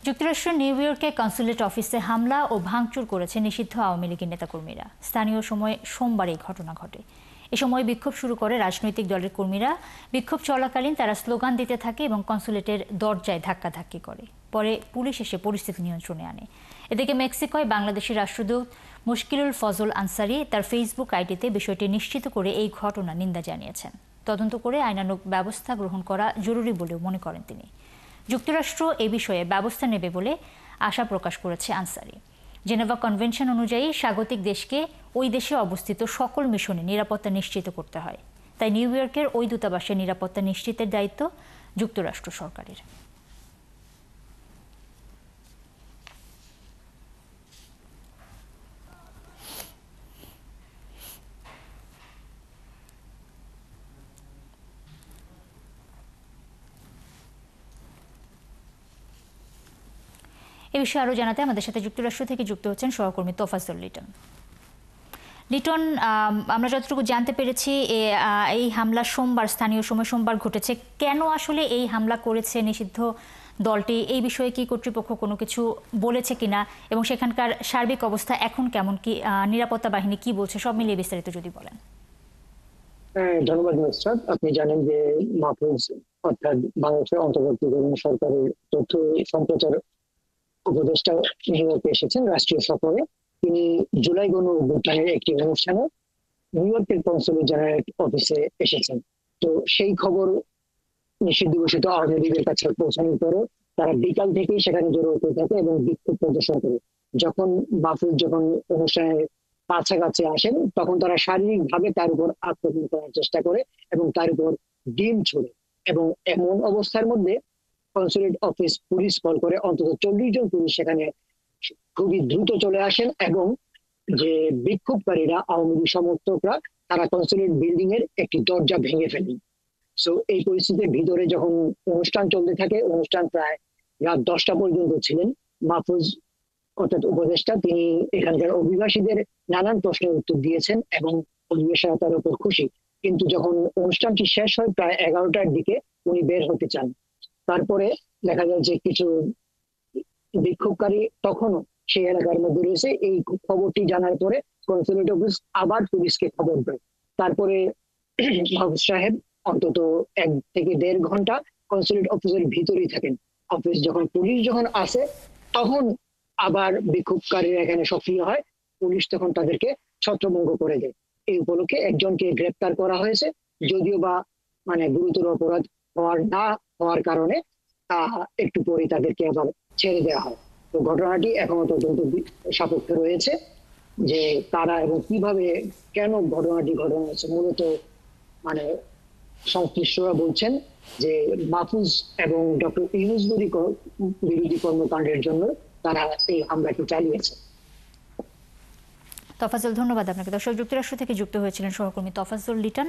যুক্তরাষ্ট্রের নিউ ইয়র্কে কনসুলেট অফিসে হামলা ও ভাঙচুর করেছে নিষিদ্ধ আওয়ামী লীগের নেতাকর্মীরা। স্থানীয় সময়ে সোমবার এই ঘটনা ঘটে। এ সময় বিক্ষোভ শুরু করে রাজনৈতিক দলের কর্মীরা। বিক্ষোভ চলাকালীন তারা স্লোগান দিতে থাকে এবং কনসুলেটের দরজায় ধাক্কাধাক্কি করে। পরে পুলিশ এসে পরিস্থিতি নিয়ন্ত্রণে আনে। এদিকে মেক্সিকোয় বাংলাদেশের রাষ্ট্রদূত মুশকিলুল ফজল আনসারি তার ফেসবুক আইডিতে বিষয়টি নিশ্চিত করে এই ঘটনা নিন্দা জানিয়েছেন। তদন্ত করে আইনানুগ ব্যবস্থা গ্রহণ করা জরুরি বলেও মনে করেন তিনি। যুক্তরাষ্ট্র এ বিষয়ে ব্যবস্থা নেবে বলে আশা প্রকাশ করেছে আনসারি। জেনেভা কনভেনশন অনুযায়ী স্বাগতিক দেশকে ওই দেশে অবস্থিত সকল মিশনে নিরাপত্তা নিশ্চিত করতে হয়। তাই নিউ ইয়র্কের ওই দূতাবাসের নিরাপত্তা নিশ্চিতের দায়িত্ব যুক্তরাষ্ট্র সরকারের। এ বিষয়ে আরও জানাতে আমাদের সাথে যুক্তরাষ্ট্র থেকে যুক্ত হচ্ছেন সহকর্মী তোফাজ্জল লিটন। লিটন, আমরা যতটুকু জানতে পেরেছি এই হামলা সোমবার, স্থানীয় সময় সোমবার ঘটেছে। কেন আসলে এই হামলা করেছে নিষিদ্ধ দলটি, এই বিষয়ে কি কর্তৃপক্ষ কোনো কিছু বলেছে কিনা, এবং সেখানকার সার্বিক অবস্থা এখন কেমন, কি নিরাপত্তা বাহিনী কি বলছে, সব মিলিয়ে বিস্তারিত যদি বলেন। ধন্যবাদ নুসরাত। আপনি জানেন যে মাহফুজ অর্থাৎ বাংলাদেশের অন্তর্বর্তীকালীন সরকারের তথ্য সম্প্রচার উপদেষ্টা নিউ ইয়র্কে এসেছেন রাষ্ট্রীয় সফরে। তিনি জুলাই গণ অভ্যুত্থানের একটি অনুষ্ঠানে নিউ ইয়র্কের কনসুলেট জেনারেল অফিসে এসেছেন। তো সেই খবর নিষিদ্ধ ঘোষিত আওয়ামী লীগের কাছে পৌঁছানোর পরে তারা বিকাল থেকেই সেখানে জড়ো হতে থাকে এবং বিক্ষোভ প্রদর্শন করে। যখন মাহফুজ অনুষ্ঠানের কাছাকাছি আসেন তখন তারা শারীরিকভাবে তার উপর আক্রমণ করার চেষ্টা করে এবং তার উপর ডিম ছোড়ে। এবং এমন অবস্থার মধ্যে কনসুলেট অফিস পুলিশ কল করে অন্তত 40 জন পুলিশ সেখানে খুবই দ্রুত চলে আসেন এবং যে বিক্ষোভকারীরা আওয়ামী লীগ সমর্থকরা তারা কনসুলেট বিল্ডিং এর একটি দরজা ভেঙে ফেলেন। সো এই পরিস্থিতির ভিতরে যখন অনুষ্ঠান চলতে থাকে, অনুষ্ঠান প্রায় রাত 10টা পর্যন্ত ছিলেন মাহফুজ অর্থাৎ উপদেষ্টা। তিনি এখানকার অভিবাসীদের নানান প্রশ্নের উত্তর দিয়েছেন এবং অধিবেশনে তার উপর খুশি। কিন্তু যখন অনুষ্ঠানটি শেষ হয় প্রায় 11টার দিকে উনি বের হতে চান। তারপরে দেখা যায় যে কিছু বিক্ষোভকারী তখনও সেই এলাকার মধ্যে রয়েছে। এই খবরটি জানার পরে কনসুলেট অফিস আবার পুলিশকে খবর দেয়। তারপরে মাহফুজ সাহেব অন্তত 1 থেকে 1.5 ঘন্টা কনসুলেট অফিসের ভিতরেই থাকেন। পুলিশ যখন আসে তখন আবার বিক্ষোভকারীরা এখানে সক্রিয় হয়। পুলিশ তখন তাদেরকে ছত্রভঙ্গ করে দেয়। এই উপলক্ষে একজনকে গ্রেপ্তার করা হয়েছে, যদিও বা গুরুতর অপরাধ হওয়ার কারণে তা একটু পরে তাদেরকে আবার ছেড়ে দেওয়া হয়। তো ঘটনাটি এখনো তদন্ত সাপেক্ষে রয়েছে যে তারা এবং কিভাবে কেন ঘটনা হয়েছে। মূলত সংশ্লিষ্টরা বলছেন যে মাহফুজ এবং ডক্টর ইউনূস বিরোধী কর্মকাণ্ডের জন্য তারা এই হামলাটি চালিয়েছে। তোফাজ্জল, ধন্যবাদ আপনাকে। দর্শক, যুক্তরাষ্ট্র থেকে যুক্ত হয়েছিলেন সহকর্মী তোফাজ্জল লিটন।